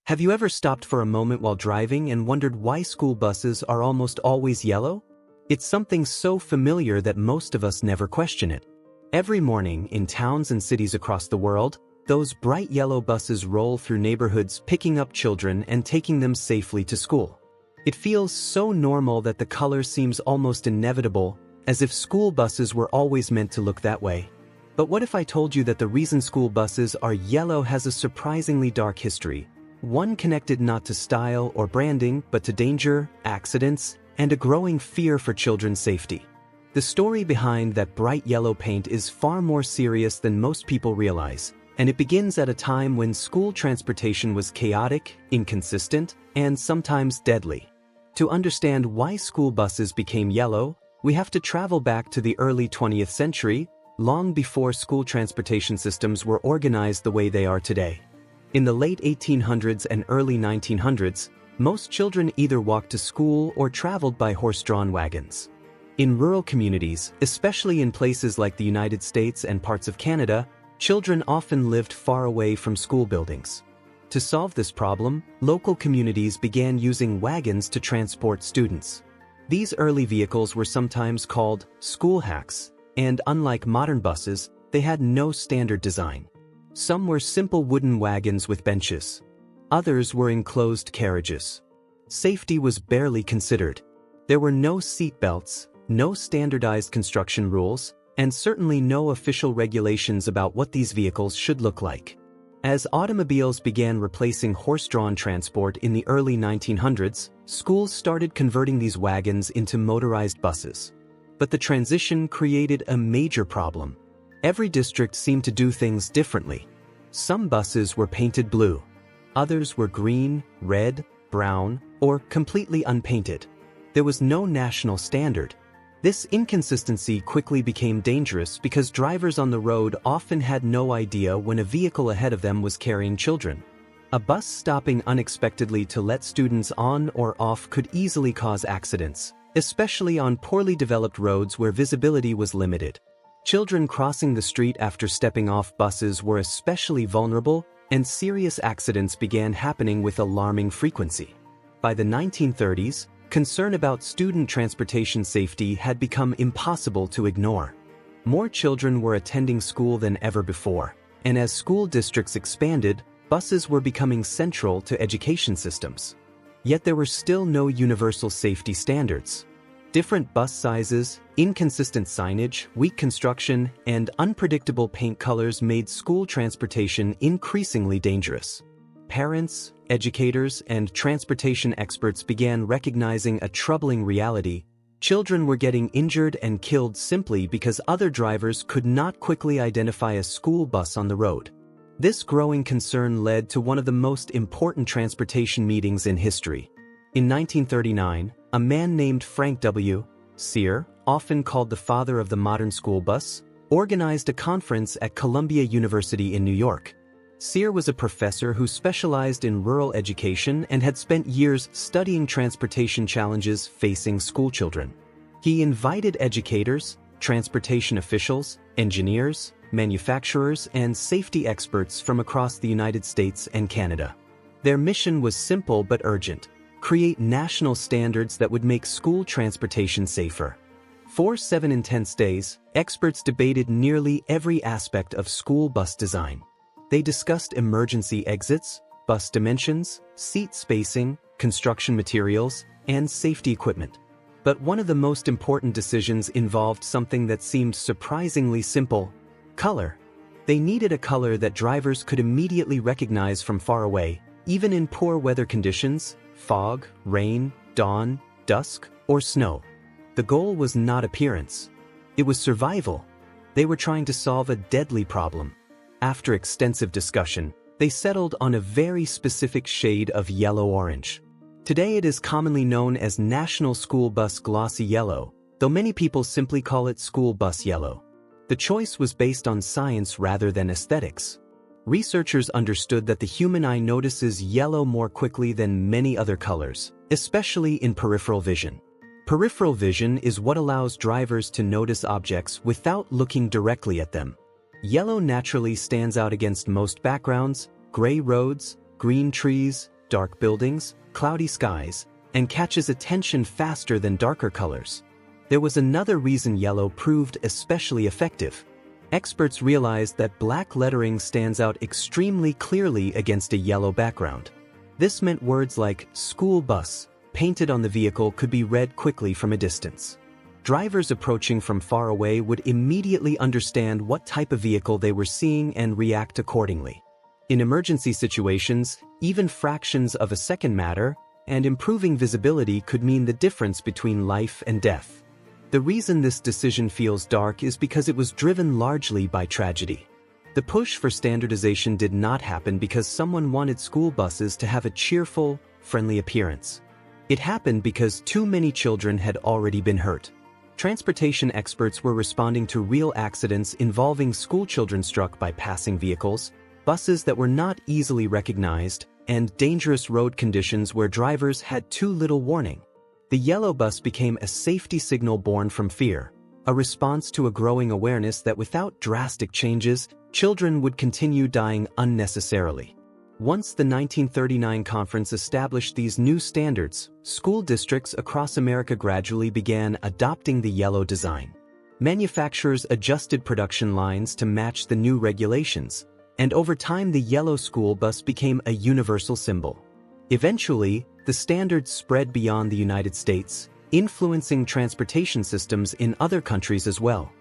Have you ever stopped for a moment while driving and wondered why school buses are almost always yellow? It's something so familiar that most of us never question it. Every morning, in towns and cities across the world, those bright yellow buses roll through neighborhoods picking up children and taking them safely to school. It feels so normal that the color seems almost inevitable, as if school buses were always meant to look that way. But what if I told you that the reason school buses are yellow has a surprisingly dark history? One connected not to style or branding, but to danger, accidents, and a growing fear for children's safety. The story behind that bright yellow paint is far more serious than most people realize, and it begins at a time when school transportation was chaotic, inconsistent, and sometimes deadly. To understand why school buses became yellow, we have to travel back to the early 20th century, long before school transportation systems were organized the way they are today. In the late 1800s and early 1900s, most children either walked to school or traveled by horse-drawn wagons. In rural communities, especially in places like the United States and parts of Canada, children often lived far away from school buildings. To solve this problem, local communities began using wagons to transport students. These early vehicles were sometimes called school hacks, and unlike modern buses, they had no standard design. Some were simple wooden wagons with benches. Others were enclosed carriages. Safety was barely considered. There were no seat belts, no standardized construction rules, and certainly no official regulations about what these vehicles should look like. As automobiles began replacing horse-drawn transport in the early 1900s, schools started converting these wagons into motorized buses. But the transition created a major problem. Every district seemed to do things differently. Some buses were painted blue. Others were green, red, brown, or completely unpainted. There was no national standard. This inconsistency quickly became dangerous because drivers on the road often had no idea when a vehicle ahead of them was carrying children. A bus stopping unexpectedly to let students on or off could easily cause accidents, especially on poorly developed roads where visibility was limited. Children crossing the street after stepping off buses were especially vulnerable, and serious accidents began happening with alarming frequency. By the 1930s, concern about student transportation safety had become impossible to ignore. More children were attending school than ever before, and as school districts expanded, buses were becoming central to education systems. Yet there were still no universal safety standards. Different bus sizes, inconsistent signage, weak construction, and unpredictable paint colors made school transportation increasingly dangerous. Parents, educators, and transportation experts began recognizing a troubling reality. Children were getting injured and killed simply because other drivers could not quickly identify a school bus on the road. This growing concern led to one of the most important transportation meetings in history. In 1939, a man named Frank W. Sear, often called the father of the modern school bus, organized a conference at Columbia University in New York. Sear was a professor who specialized in rural education and had spent years studying transportation challenges facing schoolchildren. He invited educators, transportation officials, engineers, manufacturers, and safety experts from across the United States and Canada. Their mission was simple but urgent: create national standards that would make school transportation safer. For 7 intense days, experts debated nearly every aspect of school bus design. They discussed emergency exits, bus dimensions, seat spacing, construction materials, and safety equipment. But one of the most important decisions involved something that seemed surprisingly simple: color. They needed a color that drivers could immediately recognize from far away, even in poor weather conditions: fog, rain, dawn, dusk, or snow. The goal was not appearance. It was survival. They were trying to solve a deadly problem. After extensive discussion, they settled on a very specific shade of yellow-orange. Today it is commonly known as National School Bus Glossy Yellow, though many people simply call it school bus yellow. The choice was based on science rather than aesthetics. Researchers understood that the human eye notices yellow more quickly than many other colors, especially in peripheral vision. Peripheral vision is what allows drivers to notice objects without looking directly at them. Yellow naturally stands out against most backgrounds: gray roads, green trees, dark buildings, cloudy skies, and catches attention faster than darker colors. There was another reason yellow proved especially effective. Experts realized that black lettering stands out extremely clearly against a yellow background. This meant words like school bus painted on the vehicle could be read quickly from a distance. Drivers approaching from far away would immediately understand what type of vehicle they were seeing and react accordingly. In emergency situations, even fractions of a second matter, and improving visibility could mean the difference between life and death. The reason this decision feels dark is because it was driven largely by tragedy. The push for standardization did not happen because someone wanted school buses to have a cheerful, friendly appearance. It happened because too many children had already been hurt. Transportation experts were responding to real accidents involving schoolchildren struck by passing vehicles, buses that were not easily recognized, and dangerous road conditions where drivers had too little warning. The yellow bus became a safety signal born from fear, a response to a growing awareness that without drastic changes, children would continue dying unnecessarily. Once the 1939 conference established these new standards, school districts across America gradually began adopting the yellow design. Manufacturers adjusted production lines to match the new regulations, and over time the yellow school bus became a universal symbol. Eventually, the standards spread beyond the United States, influencing transportation systems in other countries as well.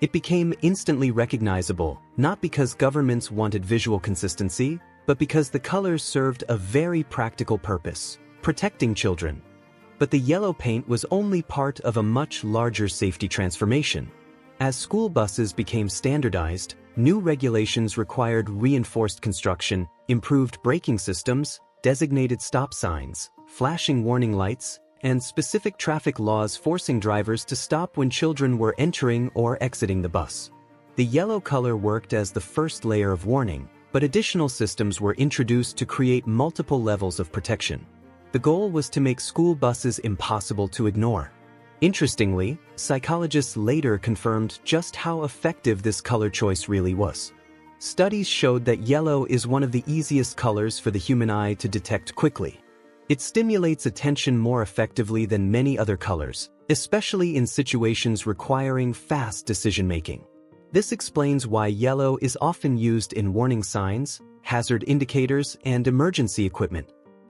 It became instantly recognizable, not because governments wanted visual consistency, but because the colors served a very practical purpose: protecting children. But the yellow paint was only part of a much larger safety transformation. As school buses became standardized, new regulations required reinforced construction, improved braking systems, designated stop signs, flashing warning lights, and specific traffic laws forcing drivers to stop when children were entering or exiting the bus. The yellow color worked as the first layer of warning, but additional systems were introduced to create multiple levels of protection. The goal was to make school buses impossible to ignore. Interestingly, psychologists later confirmed just how effective this color choice really was. Studies showed that yellow is one of the easiest colors for the human eye to detect quickly. It stimulates attention more effectively than many other colors, especially in situations requiring fast decision-making. This explains why yellow is often used in warning signs, hazard indicators, and emergency equipment.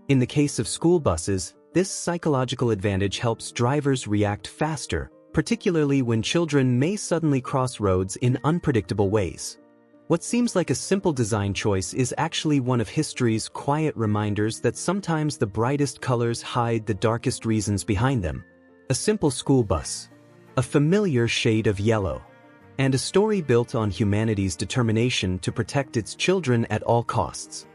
In the case of school buses, this psychological advantage helps drivers react faster, particularly when children may suddenly cross roads in unpredictable ways. What seems like a simple design choice is actually one of history's quiet reminders that sometimes the brightest colors hide the darkest reasons behind them. A simple school bus, a familiar shade of yellow, and a story built on humanity's determination to protect its children at all costs.